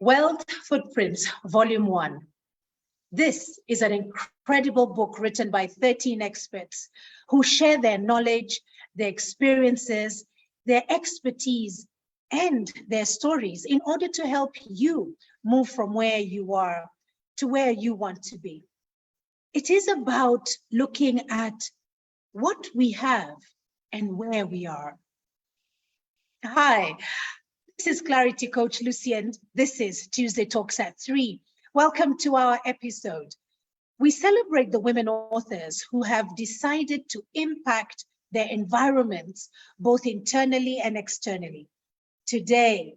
Wealth Footprints, Volume 1. This is an incredible book written by 13 experts who share their knowledge, their experiences, their expertise, and their stories in order to help you move from where you are to where you want to be. It is about looking at what we have and where we are. Hi, this is Clarity Coach Lucy, and this is Tuesday Talks at 3. Welcome to our episode. We celebrate the women authors who have decided to impact their environments, both internally and externally. Today,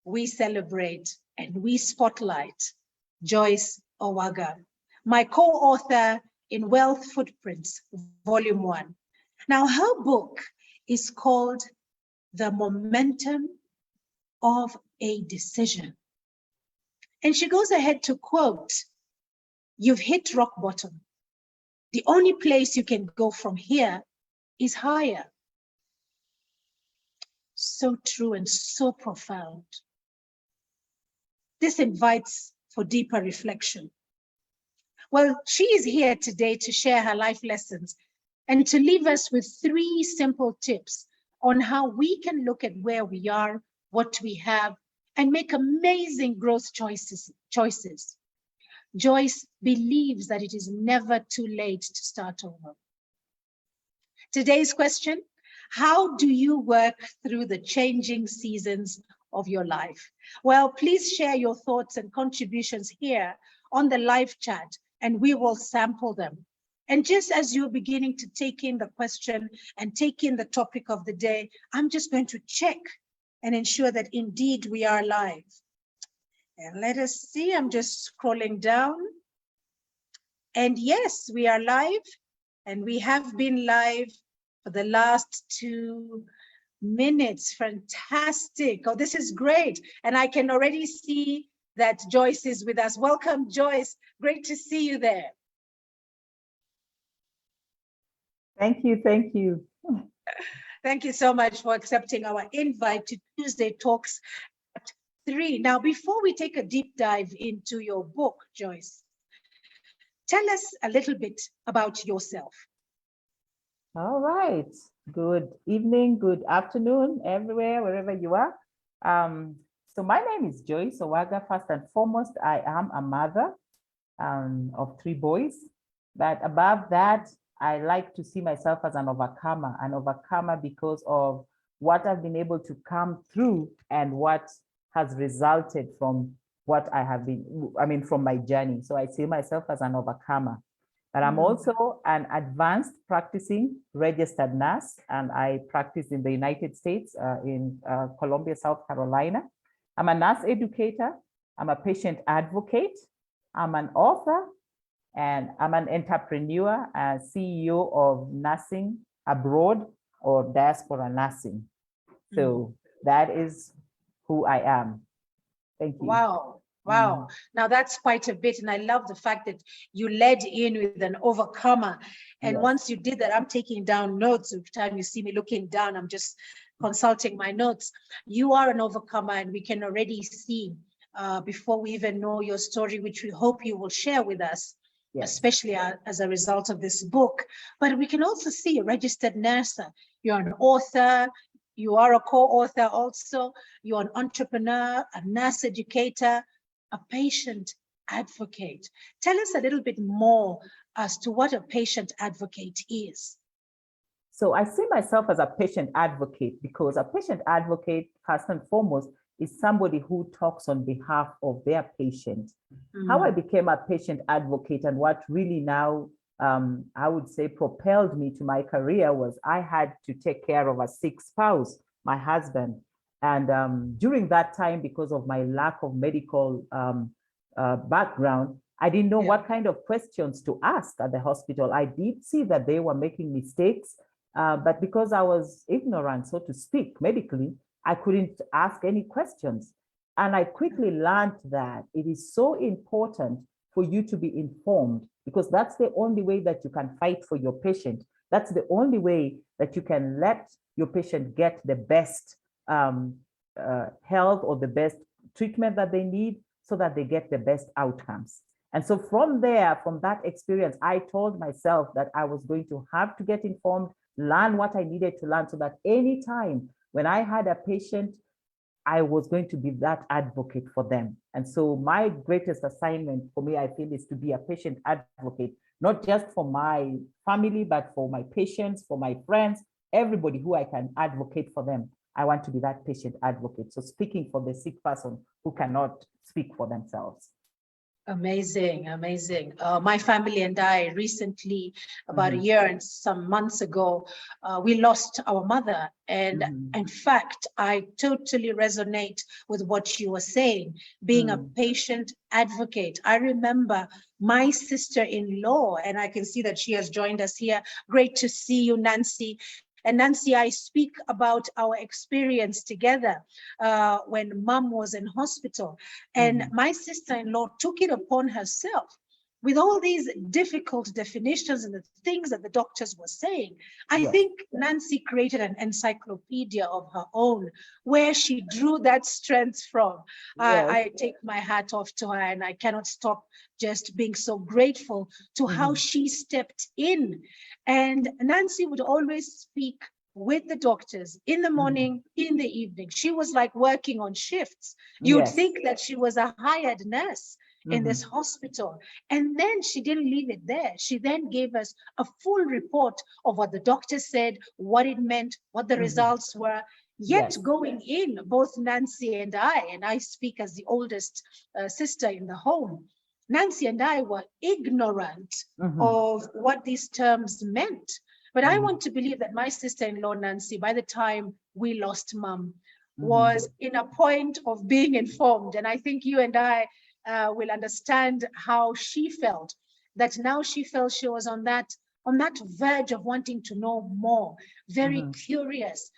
we celebrate and we spotlight Joyce Owaga, my co-author in Wealth Footprints, Volume 1. Now, her book is called The Momentum of a Decision. And she goes ahead to quote, "You've hit rock bottom. The only place you can go from here is higher." So true and so profound. This invites for deeper reflection. Well, she is here today to share her life lessons and to leave us with 3 simple tips on how we can look at where we are, what we have, and make amazing growth choices. Joyce believes that it is never too late to start over. Today's question: how do you work through the changing seasons of your life? Well, please share your thoughts and contributions here on the live chat, and we will sample them. And just as you're beginning to take in the question and take in the topic of the day, I'm just going to check and ensure that indeed we are live. And let us see, I'm just scrolling down. And yes, we are live, and we have been live for the last 2 minutes. Fantastic. Oh, this is great. And I can already see that Joyce is with us. Welcome, Joyce. Great to see you there. Thank you. Thank you. Thank you so much for accepting our invite to Tuesday Talks at 3. Now, before we take a deep dive into your book, Joyce, tell us a little bit about yourself. All right. Good evening, good afternoon, everywhere, wherever you are. So my name is Joyce Owaga. First and foremost, I am a mother of 3 boys. But above that, I like to see myself as an overcomer because of what I've been able to come through and what has resulted from what I have been, from my journey. So I see myself as an overcomer. But I'm also an advanced practicing registered nurse, and I practice in the United States, in Columbia, South Carolina. I'm a nurse educator. I'm a patient advocate. I'm an author, and I'm an entrepreneur, a CEO of Nursing Abroad or Diaspora Nursing. So that is who I am. Thank you. Wow. Wow. Now that's quite a bit. And I love the fact that you led in with an overcomer. And once you did that, I'm taking down notes. Every time you see me looking down, I'm just consulting my notes. You are an overcomer, and we can already see before we even know your story, which we hope you will share with us, especially as a result of this book. But we can also see a registered nurse. You're an author. You are a co-author also. You're an entrepreneur, a nurse educator, a patient advocate. Tell us a little bit more as to what a patient advocate is. So I see myself as a patient advocate because a patient advocate, first and foremost, is somebody who talks on behalf of their patient. How I became a patient advocate and what really now, I would say, propelled me to my career was I had to take care of a sick spouse, my husband. And during that time, because of my lack of medical background, I didn't know what kind of questions to ask at the hospital. I did see that they were making mistakes, but because I was ignorant, so to speak, medically, I couldn't ask any questions. And I quickly learned that it is so important for you to be informed, because that's the only way that you can fight for your patient. That's the only way that you can let your patient get the best health or the best treatment that they need so that they get the best outcomes. And so from there, from that experience, I told myself that I was going to have to get informed, learn what I needed to learn so that anytime when I had a patient, I was going to be that advocate for them. And so my greatest assignment for me, I feel, is to be a patient advocate, not just for my family, but for my patients, for my friends, everybody who I can advocate for them. I want to be that patient advocate. So speaking for the sick person who cannot speak for themselves. Amazing, amazing. My family and I recently, about a year and some months ago, we lost our mother. And in fact, I totally resonate with what you were saying, being a patient advocate. I remember my sister-in-law, and I can see that she has joined us here. Great to see you, Nancy. And Nancy, I speak about our experience together when mom was in hospital. And my sister-in-law took it upon herself with all these difficult definitions and the things that the doctors were saying. I think Nancy created an encyclopedia of her own where she drew that strength from. I take my hat off to her, and I cannot stop just being so grateful to how she stepped in. And Nancy would always speak with the doctors in the morning, in the evening. She was like working on shifts. You'd think that she was a hired nurse in this hospital. And then she didn't leave it there. She then gave us a full report of what the doctor said, what it meant, what the results were. Yet going in, both Nancy and I speak as the oldest sister in the home, Nancy and I were ignorant of what these terms meant. But I want to believe that my sister-in-law, Nancy, by the time we lost mom, was in a point of being informed. And I think you and I will understand how she felt, that now she felt she was on that verge of wanting to know more, very curious,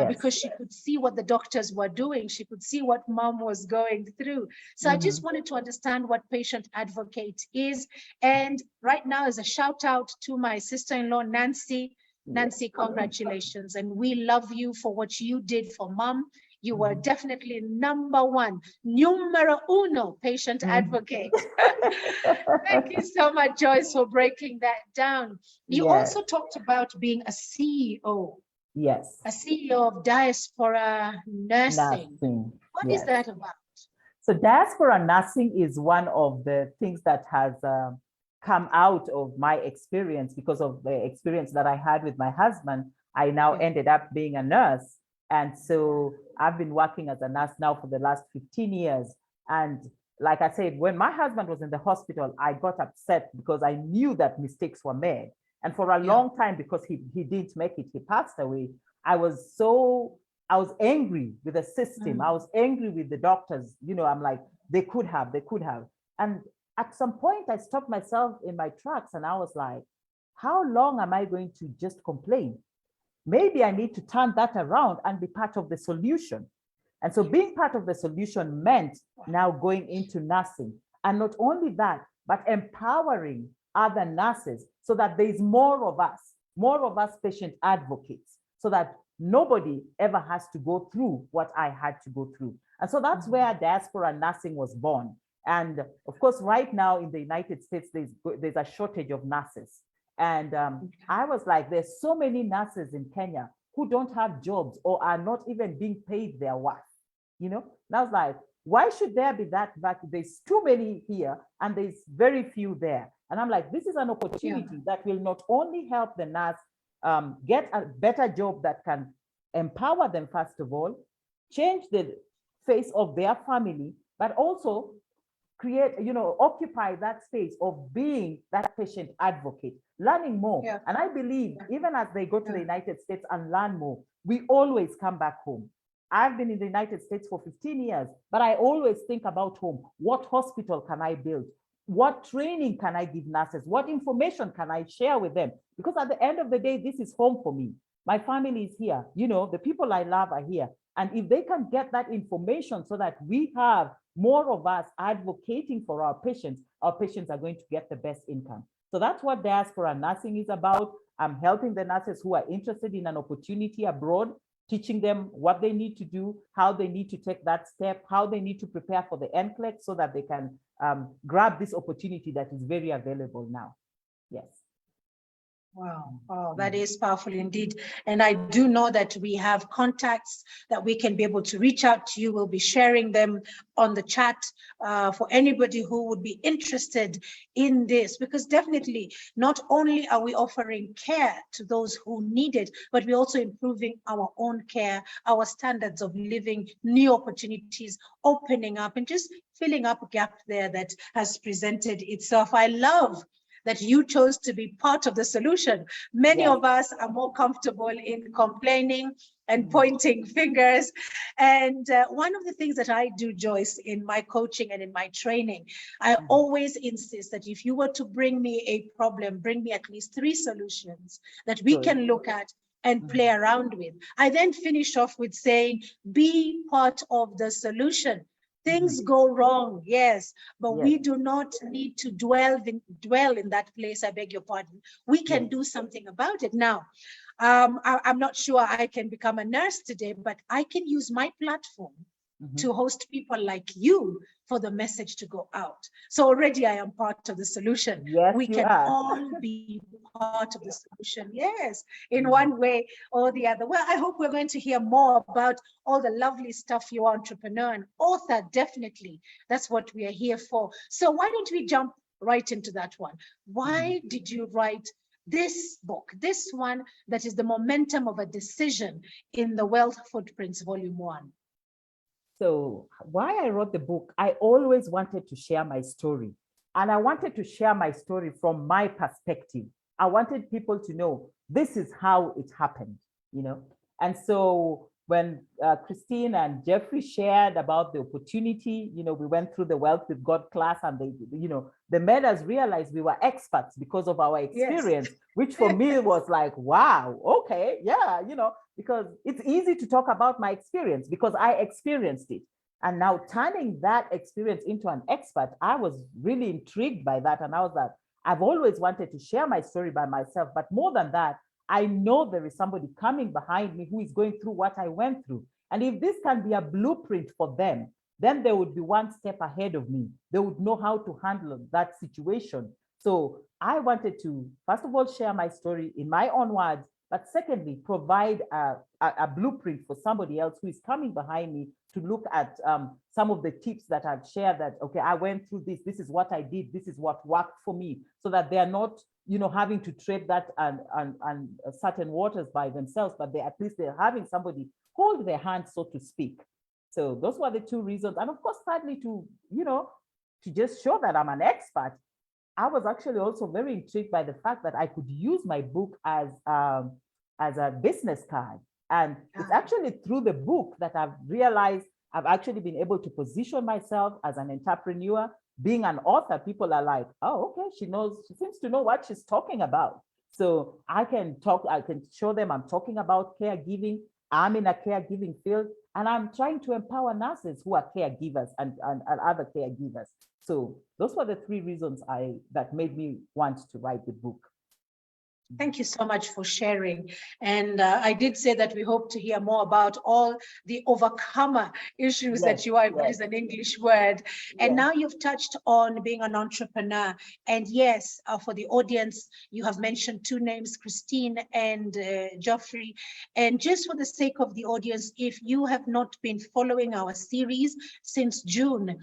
because she could see what the doctors were doing. She could see what mom was going through. So I just wanted to understand what patient advocate is. And right now, as a shout out to my sister-in-law, Nancy. Nancy, congratulations. And we love you for what you did for mom. You were definitely number one, numero uno patient advocate. Thank you so much, Joyce, for breaking that down. You also talked about being a CEO. Yes. A CEO of Diaspora Nursing. What is that about? So Diaspora Nursing is one of the things that has come out of my experience because of the experience that I had with my husband. I now ended up being a nurse. And so I've been working as a nurse now for the last 15 years. And like I said, when my husband was in the hospital, I got upset because I knew that mistakes were made. And for a long time, because he didn't make it, he passed away, I was angry with the system. I was angry with the doctors. You know, I'm like, they could have. And at some point, I stopped myself in my tracks and I was like, how long am I going to just complain? Maybe I need to turn that around and be part of the solution. And so being part of the solution meant now going into nursing. And not only that, but empowering other nurses so that there's more of us patient advocates, so that nobody ever has to go through what I had to go through. And so that's where Diaspora Nursing was born. And of course, right now in the United States, there's a shortage of nurses. And I was like, there's so many nurses in Kenya who don't have jobs or are not even being paid their worth, you know? And I was like, why should there be that? There's too many here and there's very few there. And I'm like, this is an opportunity that will not only help the nurse get a better job that can empower them, first of all, change the face of their family, but also create, occupy that space of being that patient advocate, learning more. And I believe even as they go to the United States and learn more, we always come back home. I've been in the United States for 15 years, but I always think about home. What hospital can I build? What training can I give nurses? What information can I share with them? Because at the end of the day, this is home for me. My family is here. The people I love are here. And if they can get that information so that we have more of us advocating for our patients are going to get the best income. So that's what Diaspora Nursing is about. I'm helping the nurses who are interested in an opportunity abroad teaching them what they need to do, how they need to take that step, how they need to prepare for the NCLEX so that they can grab this opportunity that is very available now. Yes. Wow, oh, that is powerful indeed. And I do know that we have contacts that we can be able to reach out to you. We'll be sharing them on the chat for anybody who would be interested in this, because definitely not only are we offering care to those who need it, but we're also improving our own care, our standards of living, new opportunities, opening up and just filling up a gap there that has presented itself. I love that you chose to be part of the solution. Many of us are more comfortable in complaining and pointing fingers. And one of the things that I do, Joyce, in my coaching and in my training, I always insist that if you were to bring me a problem, bring me at least 3 solutions that we can look at and play around with. I then finish off with saying, be part of the solution. Things go wrong, yes, but we do not need to dwell in that place. I beg your pardon. We can do something about it. Now, I'm not sure I can become a nurse today, but I can use my platform to host people like you for the message to go out. So already I am part of the solution. Yes, we can all be part of the solution, yes, in one way or the other. Well, I hope we're going to hear more about all the lovely stuff you are, entrepreneur and author, definitely. That's what we are here for. So why don't we jump right into that one? Why did you write this book, this one that is the momentum of a decision in the Wealth Footprints, Volume 1? So why I wrote the book, I always wanted to share my story. And I wanted to share my story from my perspective. I wanted people to know this is how it happened, you know. And so when Christine and Jeffrey shared about the opportunity, you know, we went through the Wealth with God class, and they, you know, they made us realize we were experts because of our experience, which for me was like, wow, okay, yeah, you know, because it's easy to talk about my experience because I experienced it. And now turning that experience into an expert, I was really intrigued by that. And I was like, I've always wanted to share my story by myself, but more than that, I know there is somebody coming behind me who is going through what I went through. And if this can be a blueprint for them, then they would be one step ahead of me. They would know how to handle that situation. So I wanted to, first of all, share my story in my own words, but secondly, provide a blueprint for somebody else who is coming behind me to look at some of the tips that I've shared that, okay, I went through this, this is what I did, this is what worked for me, so that they are not, you know, having to tread that and certain waters by themselves, but they at least they're having somebody hold their hand, so to speak. So those were the 2 reasons. And of course, thirdly, to, you know, to just show that I'm an expert. I was actually also very intrigued by the fact that I could use my book as a business card. And it's actually through the book that I've realized I've actually been able to position myself as an entrepreneur. Being an author, people are like, oh, okay, she seems to know what she's talking about. So I can show them I'm talking about caregiving. I'm in a caregiving field, and I'm trying to empower nurses who are caregivers and other caregivers. So those were the 3 reasons that made me want to write the book. Thank you so much for sharing. And I did say that we hope to hear more about all the overcomer issues that you are, that is an English word. And now you've touched on being an entrepreneur. And yes, for the audience, you have mentioned 2 names, Christine and Geoffrey. And just for the sake of the audience, if you have not been following our series since June,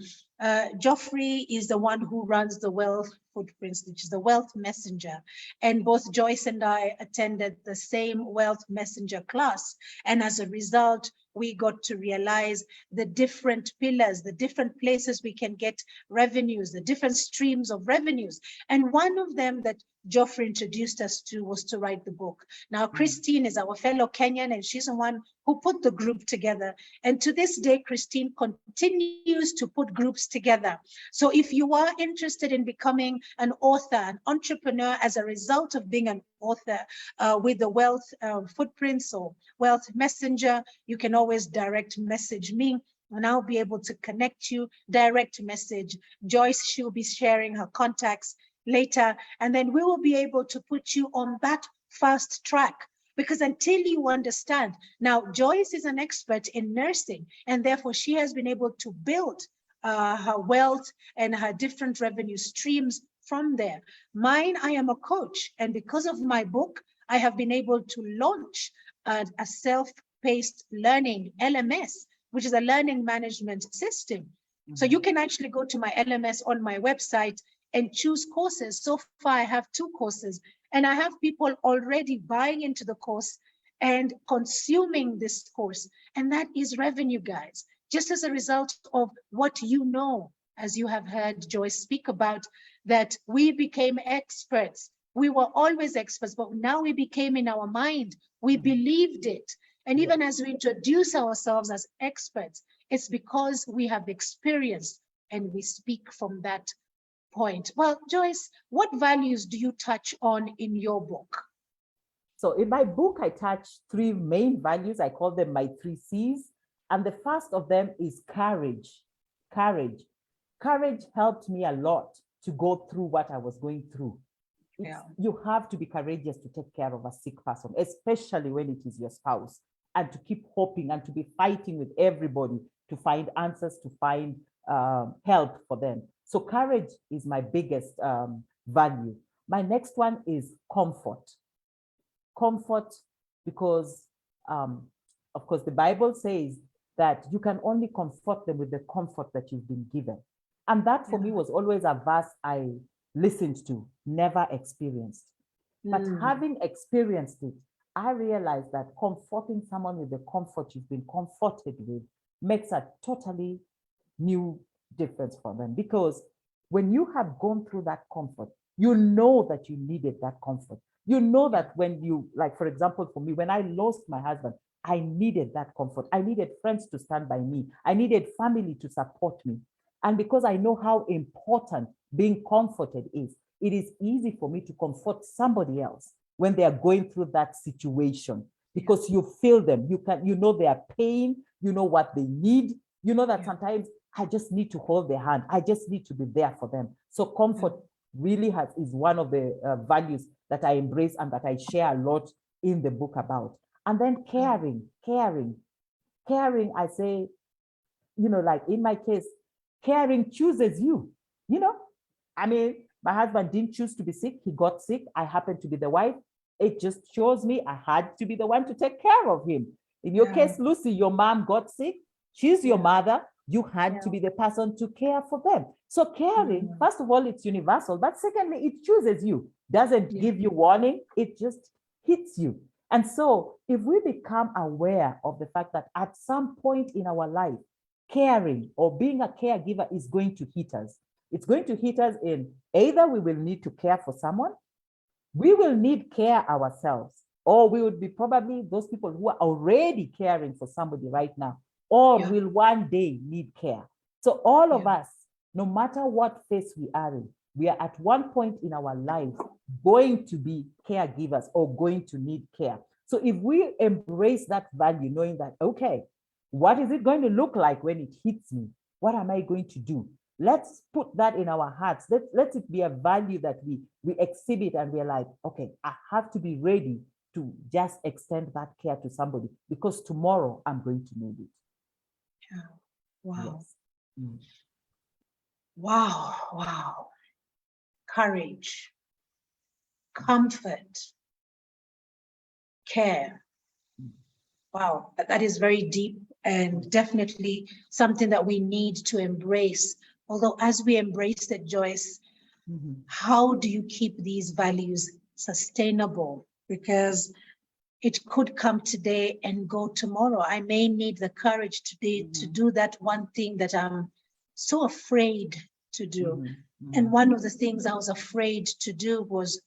Geoffrey is the one who runs the Wealth Footprints, which is the Wealth Messenger. And both Joyce and I attended the same Wealth Messenger class. And as a result, we got to realize the different pillars, the different places we can get revenues, the different streams of revenues. And one of them that Geoffrey introduced us to was to write the book. Now, Christine is our fellow Kenyan, and she's the one who put the group together. And to this day, Christine continues to put groups together. So if you are interested in becoming an author, an entrepreneur as a result of being an author with the Wealth Footprints or Wealth Messenger, you can always direct message me, and I'll be able to connect you. Direct message Joyce. She'll be sharing her contacts later, and then we will be able to put you on that fast track Because until you understand, now Joyce is an expert in nursing, and therefore she has been able to build her wealth and her different revenue streams from there. Mine, I am a coach, and because of my book, I have been able to launch a self-paced learning LMS, which is a learning management system. So you can actually go to my LMS on my website and choose courses. So far, I have 2 courses, and I have people already buying into the course and consuming this course. And that is revenue, guys, just as a result of what you know, as you have heard Joyce speak about, that we became experts. We were always experts, but now we became in our mind. We believed it. And even as we introduce ourselves as experts, it's because we have experienced and we speak from that point. Well, Joyce, what values do you touch on in your book? So in my book, I touch 3 main values. I call them my 3 C's. And the first of them is courage. Courage. Courage helped me a lot to go through what I was going through. You have to be courageous to take care of a sick person, especially when it is your spouse, and to keep hoping and to be fighting with everybody to find answers, to find help for them. So courage is my biggest value. My next one is comfort. Comfort, because of course the Bible says that you can only comfort them with the comfort that you've been given. And that for me was always a verse I listened to, never experienced. But having experienced it, I realized that comforting someone with the comfort you've been comforted with makes a totally new difference for them. Because when you have gone through that comfort, you know that you needed that comfort. You know that when you, like, for example, for me, when I lost my husband, I needed that comfort. I needed friends to stand by me. I needed family to support me. And because I know how important being comforted is, it is easy for me to comfort somebody else when they are going through that situation, because you feel them, you know their pain, you know what they need, you know that sometimes I just need to hold their hand. I just need to be there for them. So comfort really is one of the values that I embrace and that I share a lot in the book about. And then caring, I say, you know, like in my case, caring chooses you, you know. I mean, my husband didn't choose to be sick. He got sick. I happened to be the wife. It just shows me I had to be the one to take care of him. In your case, Lucy, your mom got sick. She's your mother. You had to be the person to care for them. So caring, first of all, it's universal. But secondly, it chooses you. Doesn't give you warning. It just hits you. And so if we become aware of the fact that at some point in our life, caring or being a caregiver is going to hit us. It's going to hit us in either we will need to care for someone, we will need care ourselves, or we would be probably those people who are already caring for somebody right now, or will one day need care. So all of us, no matter what phase we are in, we are at one point in our lives going to be caregivers or going to need care. So if we embrace that value, knowing that, okay, what is it going to look like when it hits me? What am I going to do? Let's put that in our hearts. Let it be a value that we exhibit, and we're like, okay, I have to be ready to just extend that care to somebody because tomorrow I'm going to need it. Yeah. Wow. Yes. Wow. Courage, comfort, care. Wow, that is very deep and definitely something that we need to embrace. Although as we embrace it, Joyce, how do you keep these values sustainable? Because it could come today and go tomorrow. I may need the courage today to do that one thing that I'm so afraid to do. And one of the things I was afraid to do was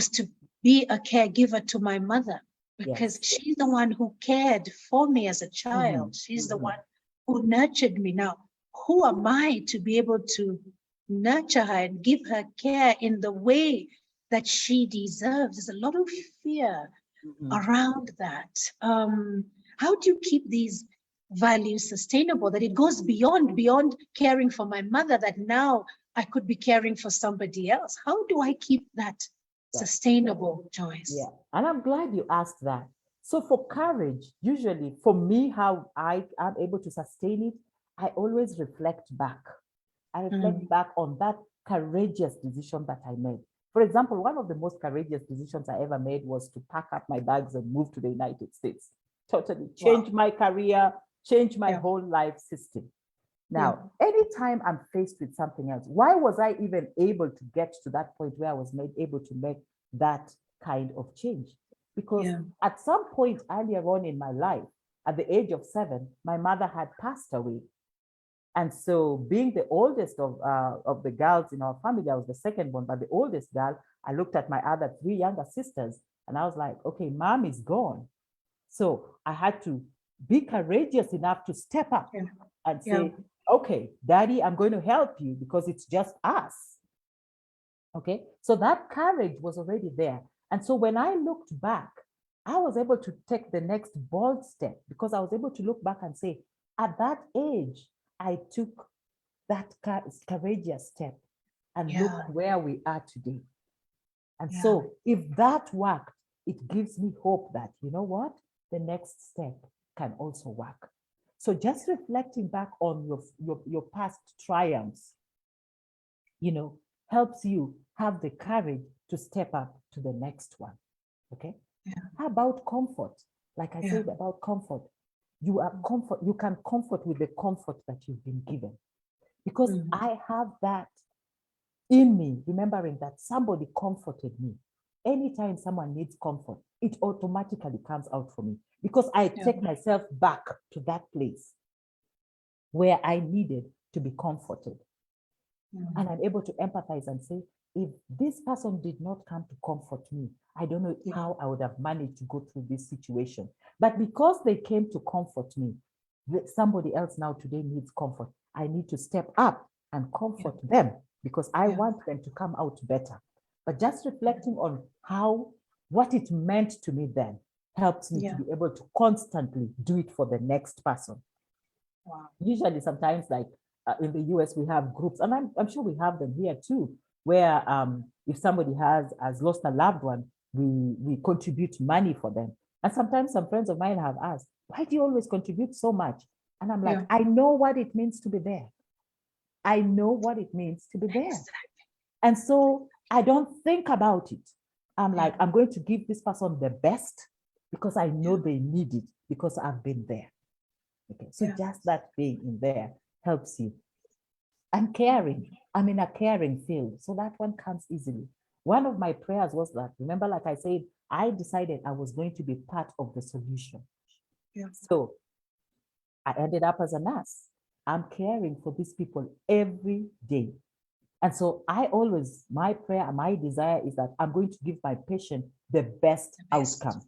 to be a caregiver to my mother, because she's the one who cared for me as a child. She's the one who nurtured me. Now, who am I to be able to nurture her and give her care in the way that she deserves? There's a lot of fear around that. How do you keep these values sustainable, that it goes beyond caring for my mother, that now I could be caring for somebody else? How do I keep that sustainable, Joyce. Yeah, and I'm glad you asked that. So for courage, usually for me, how I am able to sustain it, I always reflect back. I reflect back on that courageous decision that I made. For example, one of the most courageous decisions I ever made was to pack up my bags and move to the United States. Totally change my career, change my whole life system. Now, anytime I'm faced with something else, why was I even able to get to that point where I was able to make that kind of change? Because at some point earlier on in my life, at the age of 7, my mother had passed away. And so being the oldest of the girls in our family, I was the second one, but the oldest girl, I looked at my other 3 younger sisters and I was like, okay, mom is gone. So I had to be courageous enough to step up and say, okay, daddy, I'm going to help you because it's just us. Okay, so that courage was already there. And so when I looked back, I was able to take the next bold step because I was able to look back and say, at that age, I took that courageous step and look where we are today. And so if that worked, it gives me hope that, you know what, the next step can also work. So just reflecting back on your past triumphs, you know, helps you have the courage to step up to the next one. Okay. How about comfort? Like I said about comfort, you can comfort with the comfort that you've been given. Because I have that in me, remembering that somebody comforted me. Anytime someone needs comfort, it automatically comes out for me because I take myself back to that place where I needed to be comforted. And I'm able to empathize and say, if this person did not come to comfort me, I don't know how I would have managed to go through this situation. But because they came to comfort me, somebody else now today needs comfort. I need to step up and comfort them because I want them to come out better. But just reflecting on what it meant to me then helps me to be able to constantly do it for the next person. Usually sometimes like in the US, we have groups, and I'm sure we have them here too, where if somebody has lost a loved one, we contribute money for them. And sometimes some friends of mine have asked, why do you always contribute so much? And I'm like, I know what it means to be there. I know what it means to be there. And so I don't think about it. I'm like, I'm going to give this person the best because I know they need it because I've been there. Okay, so just that being in there helps you. And caring, I'm in a caring field, so that one comes easily. One of my prayers was that, remember, like I said, I decided I was going to be part of the solution. So I ended up as a nurse. I'm caring for these people every day. And so my prayer and my desire is that I'm going to give my patient the best outcome.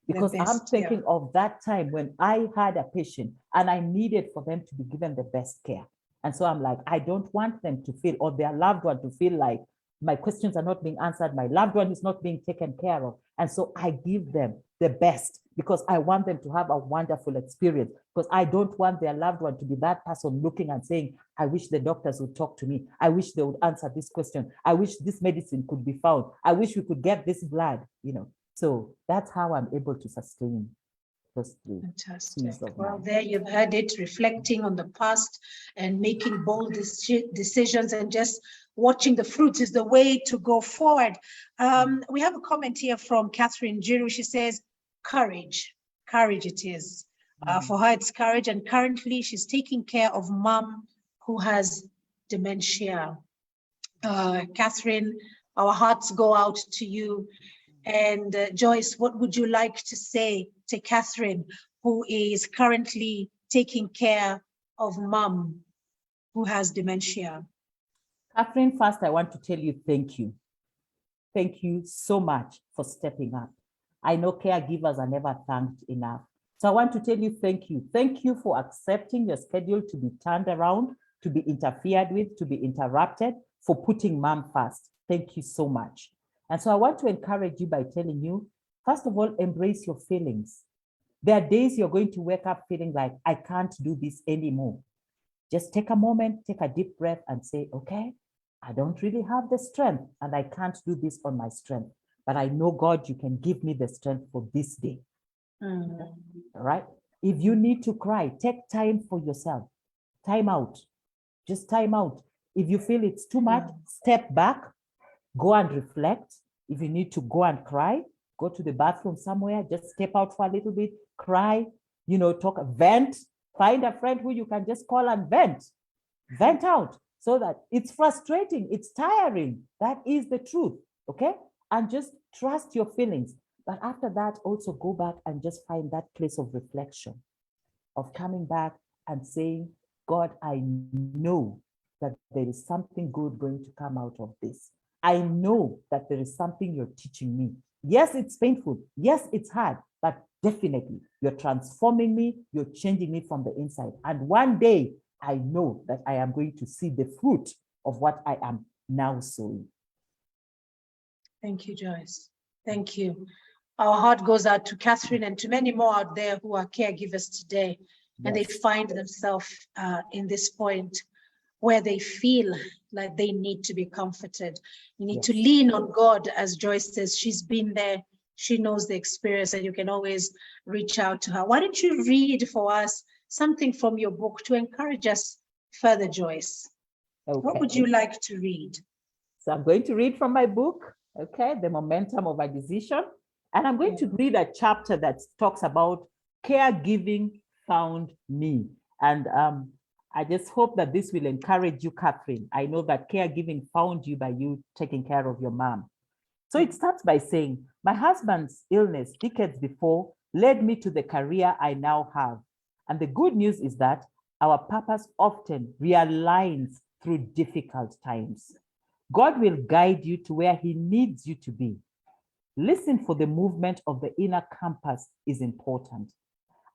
Because I'm thinking of that time when I had a patient and I needed for them to be given the best care. And so I'm like, I don't want them to feel, or their loved one to feel like my questions are not being answered, my loved one is not being taken care of. And so I give them the best because I want them to have a wonderful experience, because I don't want their loved one to be that person looking and saying, I wish the doctors would talk to me. I wish they would answer this question. I wish this medicine could be found. I wish we could get this blood, you know. So that's how I'm able to sustain those three. Fantastic. Well, there you've heard it, reflecting on the past and making bold decisions and just watching the fruits is the way to go forward. We have a comment here from Catherine Jiru. She says, courage it is. For her, it's courage. And currently she's taking care of mom who has dementia. Catherine, our hearts go out to you. And Joyce, what would you like to say to Catherine, who is currently taking care of mom who has dementia? Catherine, first, I want to tell you thank you. Thank you so much for stepping up. I know caregivers are never thanked enough. So I want to tell you thank you. Thank you for accepting your schedule to be turned around, to be interfered with, to be interrupted, for putting mom first. Thank you so much. And so I want to encourage you by telling you, first of all, embrace your feelings. There are days you're going to wake up feeling like, I can't do this anymore. Just take a moment, take a deep breath and say, okay, I don't really have the strength and I can't do this on my strength. but I know, God, you can give me the strength for this day. Mm. All right. If you need to cry, take time for yourself. Time out. Just time out. If you feel it's too much, step back, go and reflect. If you need to go and cry, go to the bathroom somewhere, just step out for a little bit, cry, talk, vent, find a friend who you can just call and vent out, so that it's frustrating, it's tiring. That is the truth, okay? And just trust your feelings. But after that, also go back and just find that place of reflection, of coming back and saying, God, I know that there is something good going to come out of this. I know that there is something you're teaching me. Yes, it's painful. Yes, it's hard, but definitely you're transforming me. You're changing me from the inside. And one day I know that I am going to see the fruit of what I am now sowing. Thank you, Joyce. Thank you. Our heart goes out to Catherine and to many more out there who are caregivers today, and they find themselves in this point where they feel like they need to be comforted. You need to lean on God, as Joyce says. She's been there. She knows the experience, and you can always reach out to her. Why don't you read for us something from your book to encourage us further, Joyce? Okay. What would you like to read? So I'm going to read from my book, okay, The Momentum of a Decision. And I'm going to read a chapter that talks about caregiving found me. And I just hope that this will encourage you, Catherine. I know that caregiving found you by you taking care of your mom. So it starts by saying, my husband's illness decades before led me to the career I now have. And the good news is that our purpose often realigns through difficult times. God will guide you to where he needs you to be. Listen for the movement of the inner compass is important.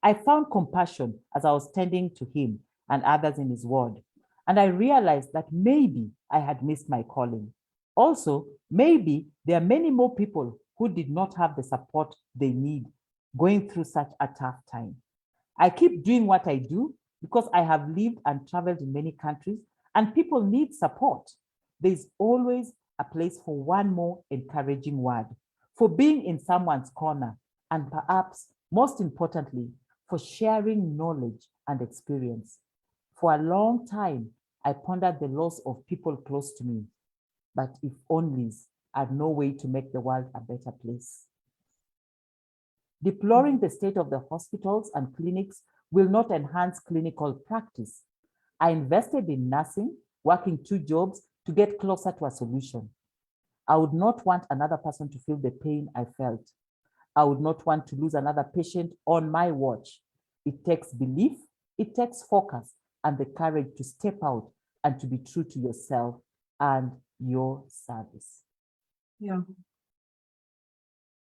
I found compassion as I was tending to him and others in his ward. And I realized that maybe I had missed my calling. Also, maybe there are many more people who did not have the support they need going through such a tough time. I keep doing what I do because I have lived and traveled in many countries and people need support. There's always a place for one more encouraging word, for being in someone's corner, and perhaps most importantly, for sharing knowledge and experience. For a long time, I pondered the loss of people close to me, but if onlys had no way to make the world a better place. Deploring the state of the hospitals and clinics will not enhance clinical practice. I invested in nursing, working 2 jobs to get closer to a solution. I would not want another person to feel the pain I felt. I would not want to lose another patient on my watch. It takes belief, it takes focus, and the courage to step out and to be true to yourself and your service. Yeah.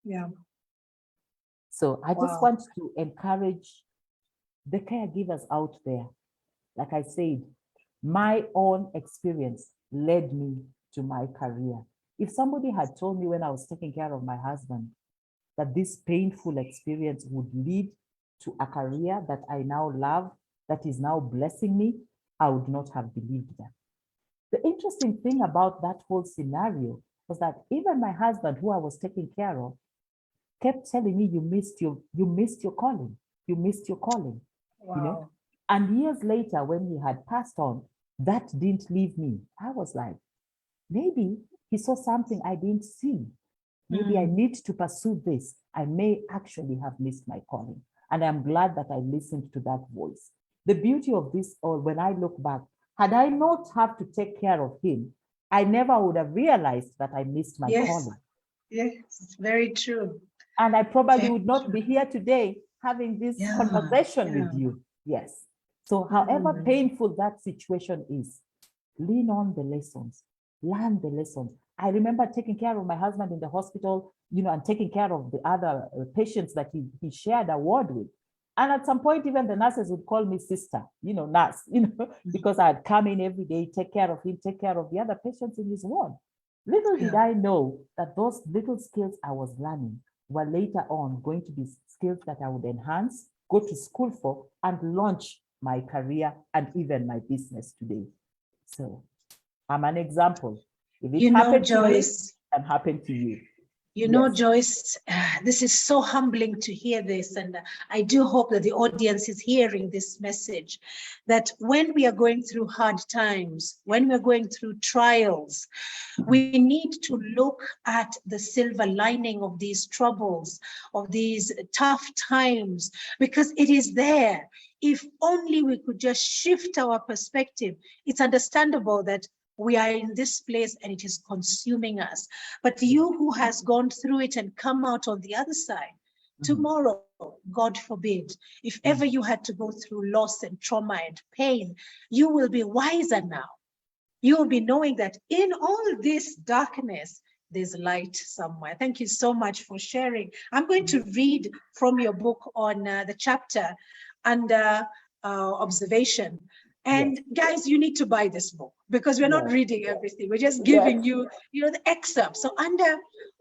Yeah. So I just want to encourage the caregivers out there. Like I said, my own experience led me to my career. If somebody had told me when I was taking care of my husband that this painful experience would lead to a career that I now love, that is now blessing me, I would not have believed them. The interesting thing about that whole scenario was that even my husband, who I was taking care of, kept telling me, you missed your calling. You missed your calling. Wow. You know? And years later, when he had passed on, that didn't leave me. I was like, maybe he saw something I didn't see. Maybe I need to pursue this. I may actually have missed my calling. And I'm glad that I listened to that voice. The beauty of this, or when I look back, had I not have to take care of him, I never would have realized that I missed my calling. Yes, it's very true. And I probably would not be here today having this conversation with you. Yes. So however painful that situation is, lean on the lessons, learn the lessons. I remember taking care of my husband in the hospital, and taking care of the other patients that he shared a ward with. And at some point, even the nurses would call me sister, nurse, because I had come in every day, take care of him, take care of the other patients in his ward. Little did I know that those little skills I was learning were later on going to be skills that I would enhance, go to school for, and launch my career and even my business today. So I'm an example. If it happened to me, it can happen to you. You know, Yes. Joyce, this is so humbling to hear this. And I do hope that the audience is hearing this message, that when we are going through hard times, when we're going through trials, we need to look at the silver lining of these troubles, of these tough times, because it is there. If only we could just shift our perspective. It's understandable that we are in this place and it is consuming us. But you who has gone through it and come out on the other side, tomorrow, God forbid, if ever you had to go through loss and trauma and pain, you will be wiser now. You will be knowing that in all this darkness, there's light somewhere. Thank you so much for sharing. I'm going to read from your book on the chapter under observation. And guys, you need to buy this book because we're not reading everything. We're just giving you, the excerpt. So under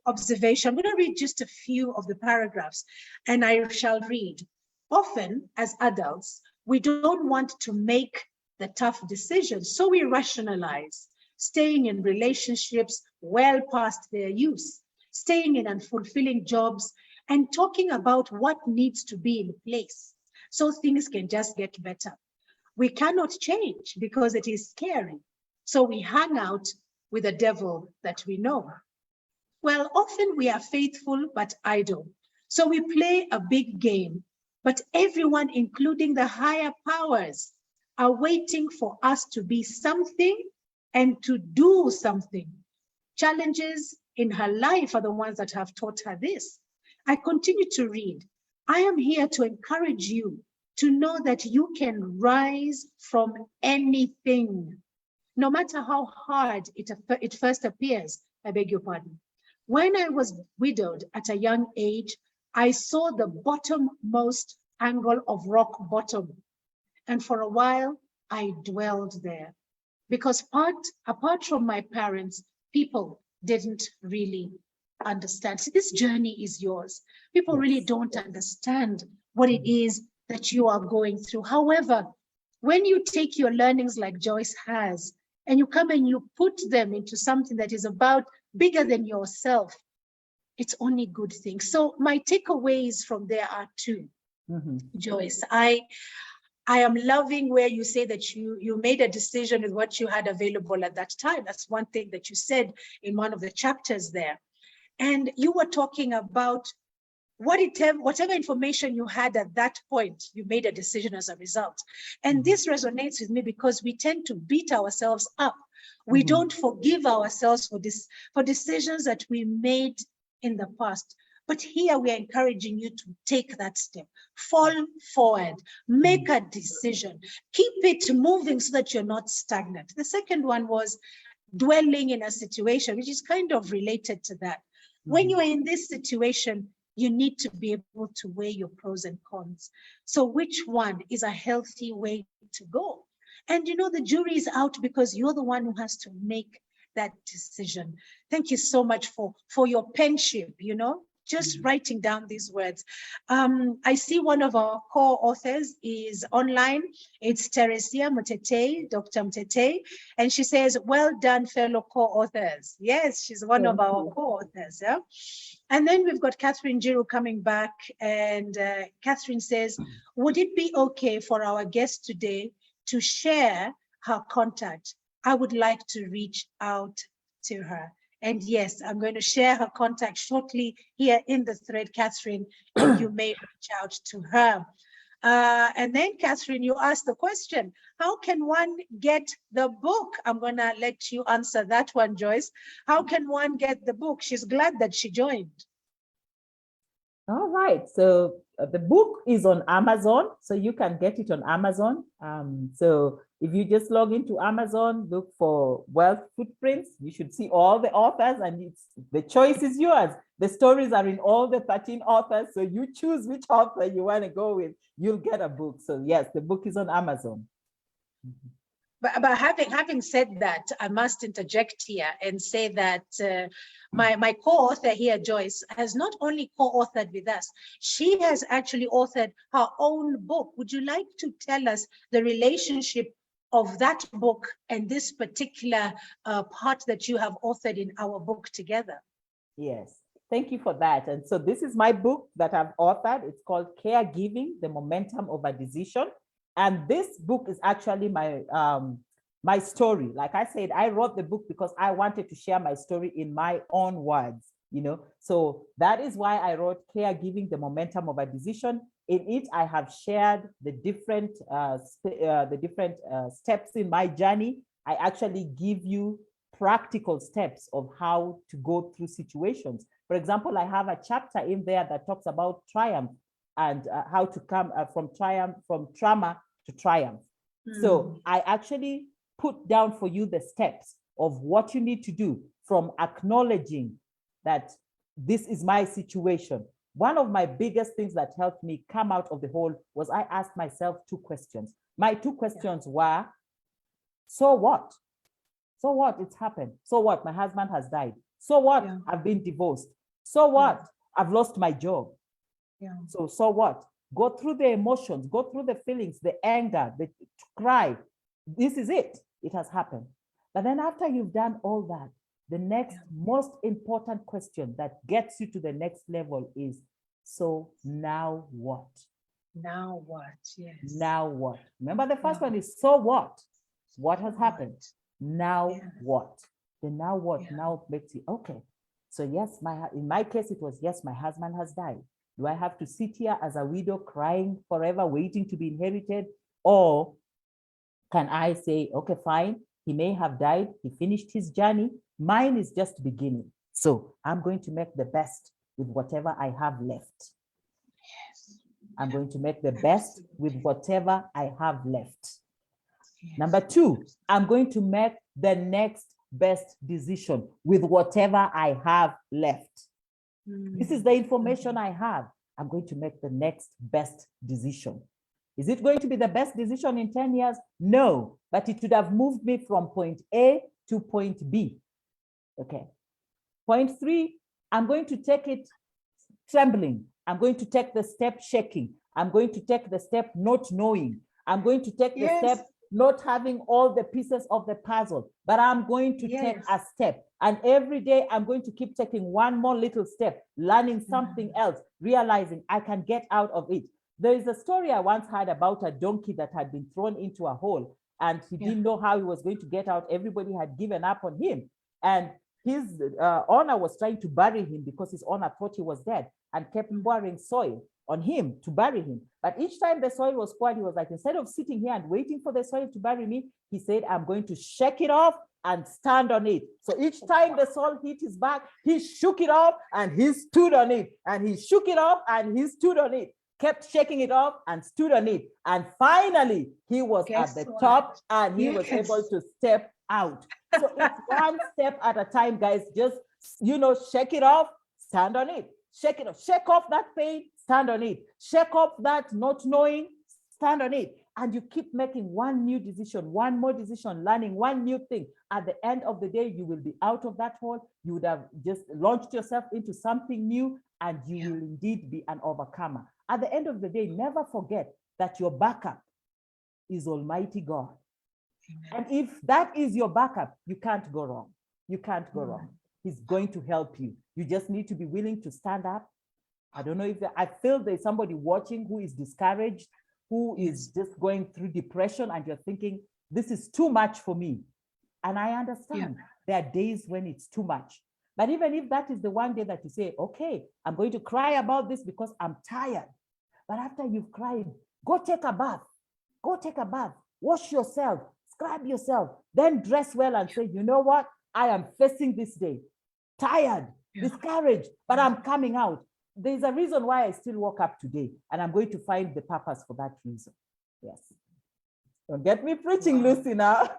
observation, I'm going to read just a few of the paragraphs, and I shall read. Often, as adults, we don't want to make the tough decisions, so we rationalize, staying in relationships well past their use, staying in unfulfilling jobs, and talking about what needs to be in place so things can just get better. We cannot change because it is scary. So we hang out with the devil that we know. Well, often we are faithful but idle. So we play a big game, but everyone, including the higher powers, are waiting for us to be something and to do something. Challenges in her life are the ones that have taught her this. I continue to read. I am here to encourage you to know that you can rise from anything, no matter how hard it first appears. I beg your pardon. When I was widowed at a young age, I saw the bottommost angle of rock bottom. And for a while, I dwelled there because apart from my parents, people didn't really understand. See, this journey is yours. People really don't understand what it is that you are going through. However, when you take your learnings like Joyce has, and you come and you put them into something that is about bigger than yourself, it's only good things. So my takeaways from there are two. Joyce, I am loving where you say that you made a decision with what you had available at that time. That's one thing that you said in one of the chapters there. And you were talking about whatever information you had at that point, you made a decision as a result. And this resonates with me because we tend to beat ourselves up. We don't forgive ourselves for decisions that we made in the past. But here we are encouraging you to take that step, fall forward, make a decision, keep it moving so that you're not stagnant. The second one was dwelling in a situation, which is kind of related to that. When you are in this situation, you need to be able to weigh your pros and cons. So which one is a healthy way to go? And the jury is out because you're the one who has to make that decision. Thank you so much for your penship, just writing down these words. I see one of our co-authors is online. It's Teresia Mutete, Dr. Mutete, and she says, well done, fellow co-authors. Yes, she's one of our co-authors. Yeah? And then we've got Catherine Giroux coming back, and Catherine says, would it be okay for our guest today to share her contact? I would like to reach out to her. And yes, I'm going to share her contact shortly here in the thread, Catherine, and you may reach out to her. And then, Catherine, you asked the question, how can one get the book? I'm going to let you answer that one, Joyce. How can one get the book? She's glad that she joined. All right. So the book is on Amazon, so you can get it on Amazon. So if you just log into Amazon, look for Wealth Footprints, you should see all the authors, and the choice is yours. The stories are in all the 13 authors, so you choose which author you want to go with. You'll get a book. So yes, the book is on Amazon. But having said that, I must interject here and say that my co-author here, Joyce, has not only co-authored with us, she has actually authored her own book. Would you like to tell us the relationship of that book and this particular part that you have authored in our book together? Yes. Thank you for that. And so this is my book that I've authored. It's called Caregiving, the Momentum of a Decision. And this book is actually my story. Like I said, I wrote the book because I wanted to share my story in my own words, you know. So that is why I wrote Caregiving, the Momentum of a Decision. In it, I have shared the different steps in my journey. I actually give you practical steps of how to go through situations. For example, I have a chapter in there that talks about triumph and how to come from trauma to triumph. So I actually put down for you the steps of what you need to do from acknowledging that this is my situation. One of my biggest things that helped me come out of the hole was I asked myself 2 questions. My 2 questions were, so what? So what? It's happened. So what? My husband has died. So what? I've been divorced. So what? I've lost my job. So what? Go through the emotions, go through the feelings, the anger, the cry. This is it. It has happened. But then after you've done all that, the next most important question that gets you to the next level is, so now what? Now what? Yes. Now what? Remember the first one is, so what? What has happened? Now what? The now what now makes you, okay. So yes, in my case, it was, yes, my husband has died. Do I have to sit here as a widow crying forever, waiting to be inherited? Or can I say, okay, fine, he may have died, he finished his journey. Mine is just beginning. So I'm going to make the best with whatever I have left. Yes. I'm going to make the best with whatever I have left. Number 2, I'm going to make the next best decision with whatever I have left. This is the information I have. I'm going to make the next best decision. Is it going to be the best decision in 10 years? No, but it would have moved me from point A to point B. Okay. Point 3, I'm going to take it trembling. I'm going to take the step shaking. I'm going to take the step not knowing. I'm going to take the step not having all the pieces of the puzzle, but I'm going to take a step. And every day I'm going to keep taking one more little step, learning something else, realizing I can get out of it. There is a story I once heard about a donkey that had been thrown into a hole and he didn't know how he was going to get out. Everybody had given up on him. And his owner was trying to bury him because his owner thought he was dead and kept pouring soil on him to bury him. But each time the soil was poured, he was like, instead of sitting here and waiting for the soil to bury me, he said, I'm going to shake it off and stand on it. So each time the soil hit his back, he shook it off and he stood on it. And he shook it off and he stood on it, kept shaking it off and stood on it. And finally, he was at the top and he was able to step out. So it's one step at a time, guys. Just, shake it off, stand on it. Shake it off, shake off that pain, stand on it. Shake off that not knowing, stand on it. And you keep making one new decision, one more decision, learning one new thing. At the end of the day, you will be out of that hole. You would have just launched yourself into something new and you will indeed be an overcomer. At the end of the day, never forget that your backup is Almighty God. And if that is your backup, you can't go wrong. You can't go wrong. He's going to help you. You just need to be willing to stand up. I don't know if I feel there's somebody watching who is discouraged, who is just going through depression, and you're thinking, this is too much for me. And I understand there are days when it's too much. But even if that is the one day that you say, okay, I'm going to cry about this because I'm tired. But after you've cried, go take a bath. Go take a bath. Wash yourself. Scrub yourself. Then dress well and say, you know what? I am facing this day. Tired, discouraged, but I'm coming out. There's a reason why I still woke up today, and I'm going to find the purpose for that reason. Yes. Don't get me preaching, Lucy, now.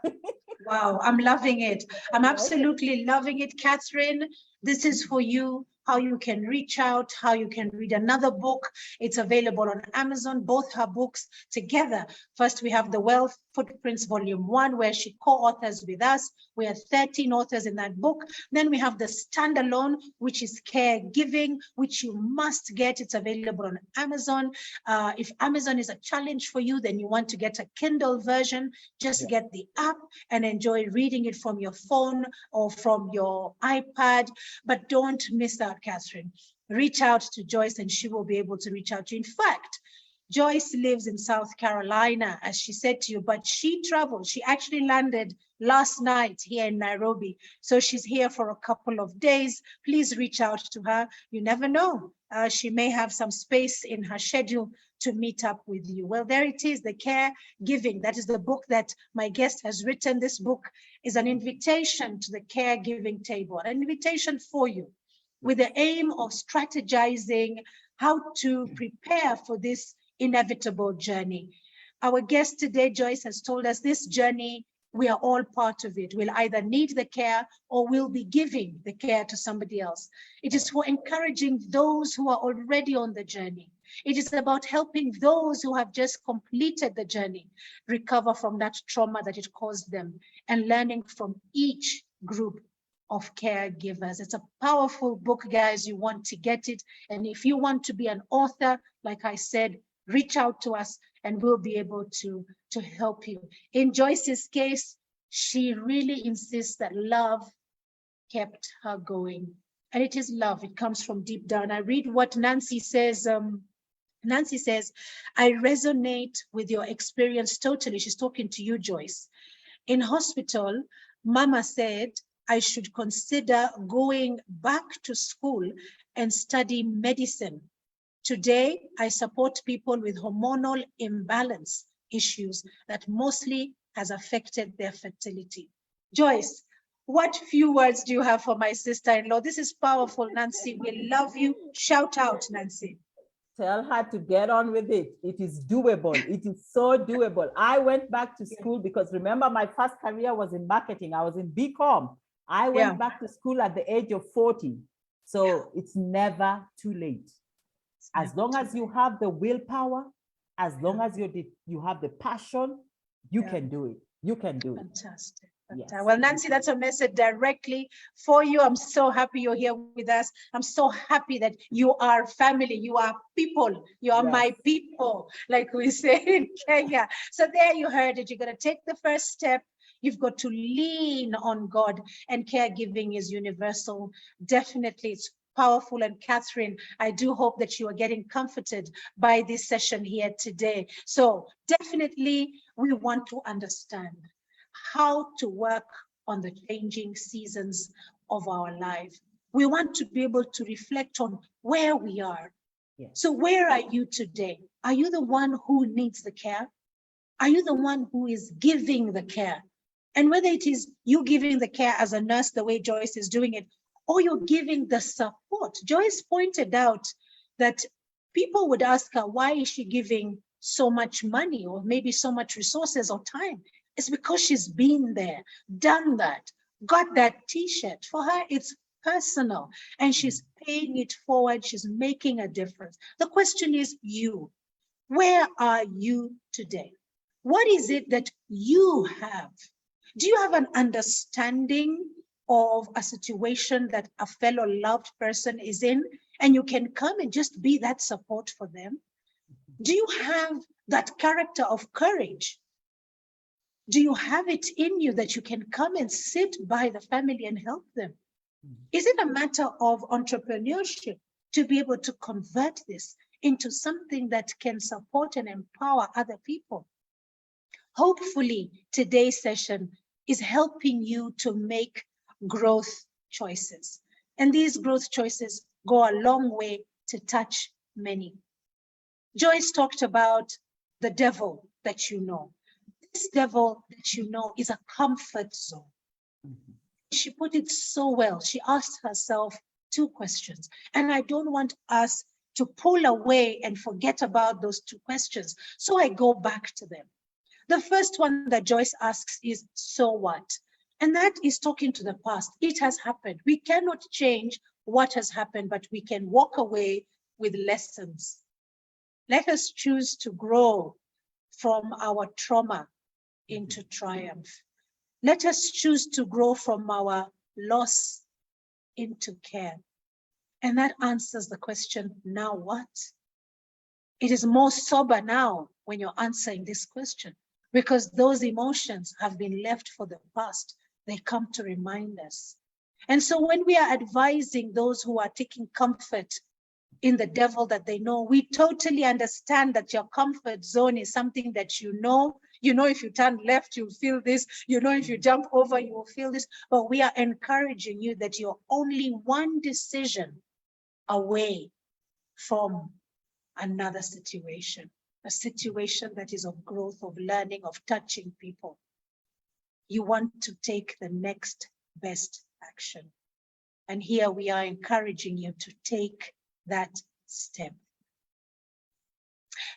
Wow, I'm loving it. I'm absolutely loving it, Catherine. This is for you, how you can reach out, how you can read another book. It's available on Amazon, both her books together. First, we have The Wealth Footprints Volume 1, where she co-authors with us. We have 13 authors in that book. Then we have the standalone, which is Caregiving, which you must get. It's available on Amazon. If Amazon is a challenge for you, then you want to get a Kindle version, just get the app and enjoy reading it from your phone or from your iPad. But don't miss out. Catherine, reach out to Joyce and she will be able to reach out to you. In fact, Joyce lives in South Carolina, as she said to you, but she traveled. She actually landed last night here in Nairobi. So she's here for a couple of days. Please reach out to her. You never know. She may have some space in her schedule to meet up with you. Well, there it is, The Caregiving. That is the book that my guest has written. This book is an invitation to the caregiving table, an invitation for you with the aim of strategizing how to prepare for this inevitable journey. Our guest today, Joyce, has told us this journey, we are all part of it. We'll either need the care or we'll be giving the care to somebody else. It is for encouraging those who are already on the journey. It is about helping those who have just completed the journey recover from that trauma that it caused them and learning from each group of caregivers. It's a powerful book, guys. You want to get it. And if you want to be an author, like I said, reach out to us and we'll be able to help you. In Joyce's case, she really insists that love kept her going. And it is love. It comes from deep down. I read what Nancy says. Nancy says, I resonate with your experience totally. She's talking to you, Joyce. In hospital, Mama said I should consider going back to school and study medicine. Today, I support people with hormonal imbalance issues that mostly has affected their fertility. Joyce, what few words do you have for my sister-in-law? This is powerful, Nancy. We love you. Shout out, Nancy. Tell her to get on with it. It is doable. It is so doable. I went back to school because remember my first career was in marketing. I was in BCom. I went back to school at the age of 40. So it's never too late. As long as you have the willpower, as long as you have the passion, you can do it. You can do it. Fantastic. Yes. Well, Nancy, that's a message directly for you. I'm so happy you're here with us. I'm so happy that you are family. You are people. You are my people, like we say in Kenya. So there you heard it. You're going to take the first step. You've got to lean on God, and caregiving is universal. Definitely, it's powerful. And Catherine, I do hope that you are getting comforted by this session here today. So definitely, we want to understand how to work on the changing seasons of our life. We want to be able to reflect on where we are. Yes. So where are you today? Are you the one who needs the care? Are you the one who is giving the care? And whether it is you giving the care as a nurse, the way Joyce is doing it, or you're giving the support. Joyce pointed out that people would ask her, why is she giving so much money or maybe so much resources or time? It's because she's been there, done that, got that t-shirt. For her, it's personal and she's paying it forward. She's making a difference. The question is you, where are you today? What is it that you have? Do you have an understanding of a situation that a fellow loved person is in and you can come and just be that support for them? Do you have that character of courage? Do you have it in you that you can come and sit by the family and help them? Is it a matter of entrepreneurship to be able to convert this into something that can support and empower other people? Hopefully, today's session is helping you to make growth choices. And these growth choices go a long way to touch many. Joyce talked about the devil that you know. This devil that you know is a comfort zone. She put it so well. She asked herself two questions. And I don't want us to pull away and forget about those two questions. So I go back to them. The first one that Joyce asks is, so what? And that is talking to the past. It has happened. We cannot change what has happened, but we can walk away with lessons. Let us choose to grow from our trauma into triumph. Let us choose to grow from our loss into care. And that answers the question, now what? It is more sober now when you're answering this question, because those emotions have been left for the past. They come to remind us. And so when we are advising those who are taking comfort in the devil that they know, we totally understand that your comfort zone is something that you know. You know, if you turn left, you'll feel this. You know, if you jump over, you will feel this. But we are encouraging you that you're only one decision away from another situation, a situation that is of growth, of learning, of touching people. You want to take the next best action. And here we are encouraging you to take that step.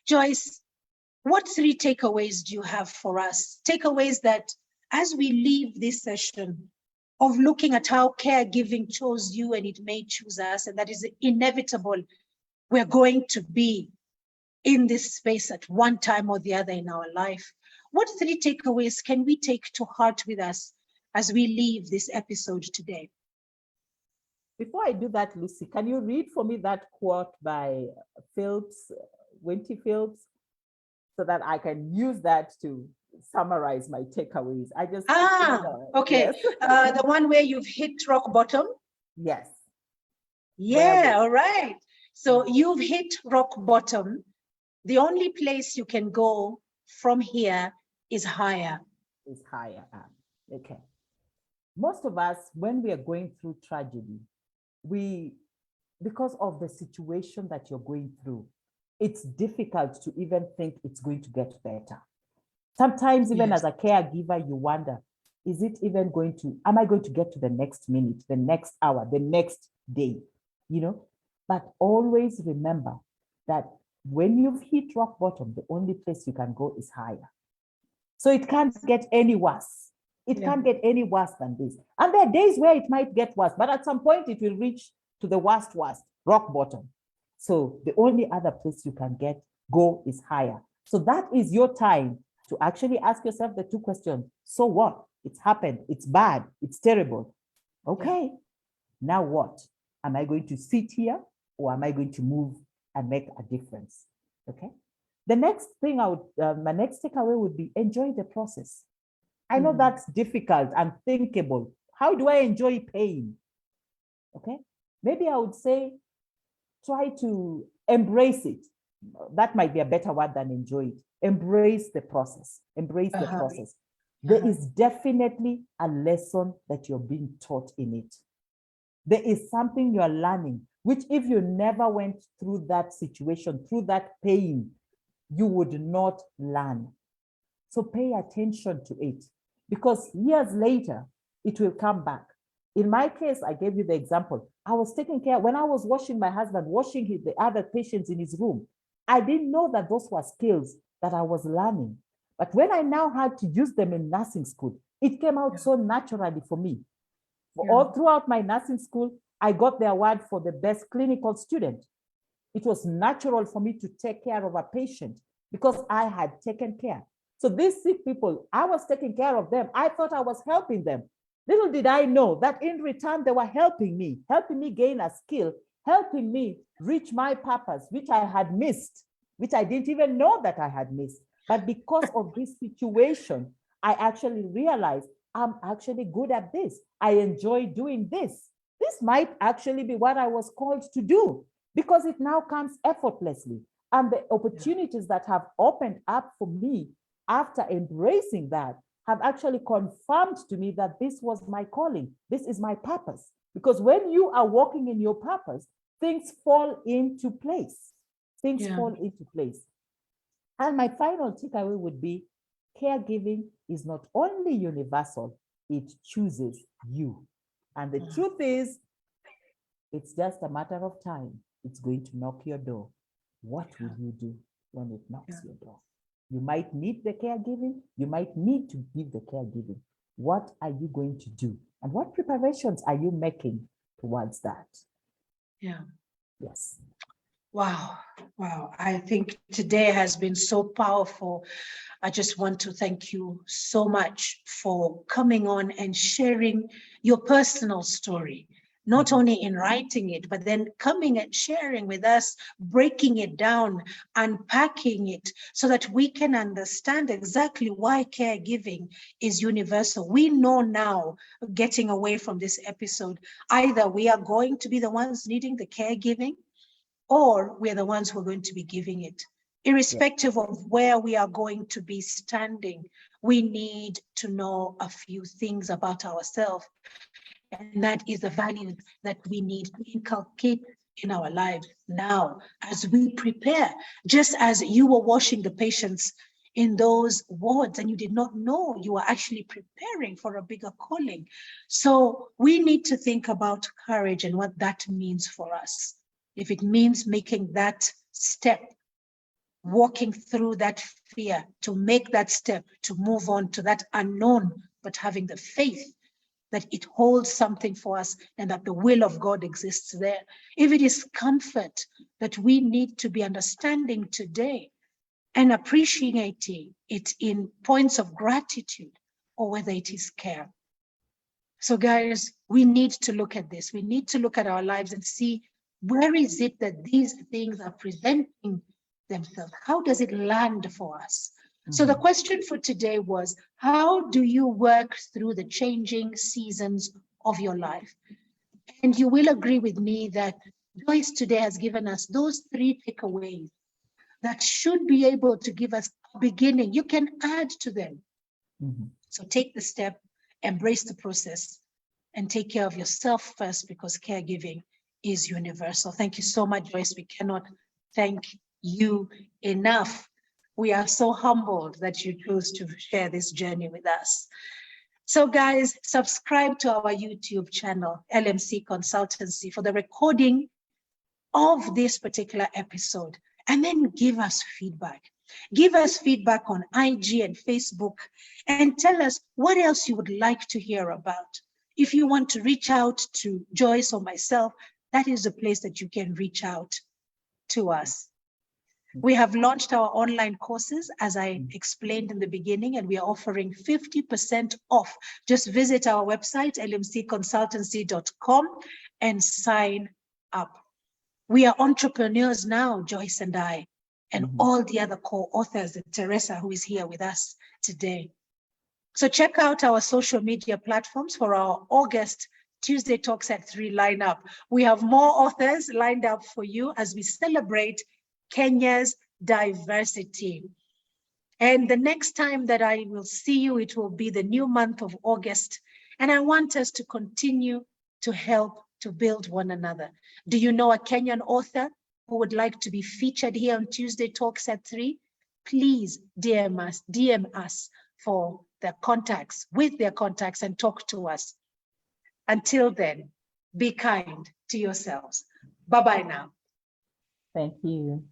Joyce, what 3 takeaways do you have for us? Takeaways that as we leave this session of looking at how caregiving chose you and it may choose us, and that is inevitable, we're going to be in this space at one time or the other in our life. What 3 takeaways can we take to heart with us as we leave this episode today? Before I do that, Lucy, can you read for me that quote by Phillips, Winty Phillips, so that I can use that to summarize my takeaways? I just okay. Yes. The one where you've hit rock bottom. Yes. Yeah. All right. So you've hit rock bottom. The only place you can go from here is higher. Is higher. Okay. Most of us, when we are going through tragedy, because of the situation that you're going through, it's difficult to even think it's going to get better. Sometimes even as a caregiver, you wonder, am I going to get to the next minute, the next hour, the next day, But always remember that when you've hit rock bottom, the only place you can go is higher. So it can't get any worse. It can't get any worse than this. And there are days where it might get worse, but at some point it will reach to the worst, rock bottom. So the only other place you can go is higher. So that is your time to actually ask yourself the 2 questions. So what? It's happened. It's bad. It's terrible. Okay. Now what? Am I going to sit here or am I going to move and make a difference? Okay. The next thing my next takeaway would be enjoy the process. I know that's difficult and thinkable. How do I enjoy pain? Okay. Maybe I would say, try to embrace it. That might be a better word than enjoy it. Embrace the process. Embrace the process. There is definitely a lesson that you're being taught in it. There is something you're learning, which if you never went through that situation, through that pain, you would not learn. So pay attention to it, because years later, it will come back. In my case, I gave you the example. I was taking care, when I was washing my husband, washing the other patients in his room, I didn't know that those were skills that I was learning. But when I now had to use them in nursing school, it came out so naturally for me. All throughout my nursing school, I got the award for the best clinical student. It was natural for me to take care of a patient because I had taken care. So these sick people, I was taking care of them. I thought I was helping them. Little did I know that in return, they were helping me gain a skill, helping me reach my purpose, which I had missed, which I didn't even know that I had missed. But because of this situation, I actually realized I'm actually good at this. I enjoy doing this. This might actually be what I was called to do, because it now comes effortlessly. And the opportunities that have opened up for me after embracing that have actually confirmed to me that this was my calling. This is my purpose. Because when you are walking in your purpose, things fall into place. Things fall into place. And my final takeaway would be, caregiving is not only universal, it chooses you. And the truth is, it's just a matter of time. It's going to knock your door. What will you do when it knocks your door? You might need the caregiving. You might need to give the caregiving. What are you going to do? And what preparations are you making towards that? Yes. Wow. I think today has been so powerful. I just want to thank you so much for coming on and sharing your personal story not only in writing it, but then coming and sharing with us, breaking it down, unpacking it so that we can understand exactly why caregiving is universal. We know now, getting away from this episode, either we are going to be the ones needing the caregiving or we are the ones who are going to be giving it. Irrespective of where we are going to be standing, we need to know a few things about ourselves. And that is the values that we need to inculcate in our lives now as we prepare. Just as you were washing the patients in those wards and you did not know you were actually preparing for a bigger calling. So we need to think about courage and what that means for us. If it means making that step, walking through that fear, to make that step, to move on to that unknown, but having the faith that it holds something for us and that the will of God exists there. If it is comfort that we need to be understanding today and appreciating it in points of gratitude, or whether it is care. So guys, we need to look at this. We need to look at our lives and see, where is it that these things are presenting themselves? How does it land for us? So the question for today was, how do you work through the changing seasons of your life? And you will agree with me that Joyce today has given us those 3 takeaways that should be able to give us a beginning. You can add to them. So take the step, embrace the process, and take care of yourself first, because caregiving is universal. Thank you so much, Joyce. We cannot thank you enough. We are so humbled that you chose to share this journey with us. So guys, subscribe to our YouTube channel, LMC Consultancy, for the recording of this particular episode, and then give us feedback. Give us feedback on IG and Facebook, and tell us what else you would like to hear about. If you want to reach out to Joyce or myself, that is the place that you can reach out to us. We have launched our online courses, as I explained in the beginning, and we are offering 50% off. Just visit our website, lmcconsultancy.com, and sign up. We are entrepreneurs now, Joyce and I, and all the other co-authors, Teresa, who is here with us today. So check out our social media platforms for our August Tuesday Talks at 3 lineup. We have more authors lined up for you as we celebrate Kenya's diversity. And the next time that I will see you, it will be the new month of August. And I want us to continue to help to build one another. Do you know a Kenyan author who would like to be featured here on Tuesday Talks at 3? Please DM us for their contacts, with their contacts, and talk to us. Until then, be kind to yourselves. Bye-bye now. Thank you.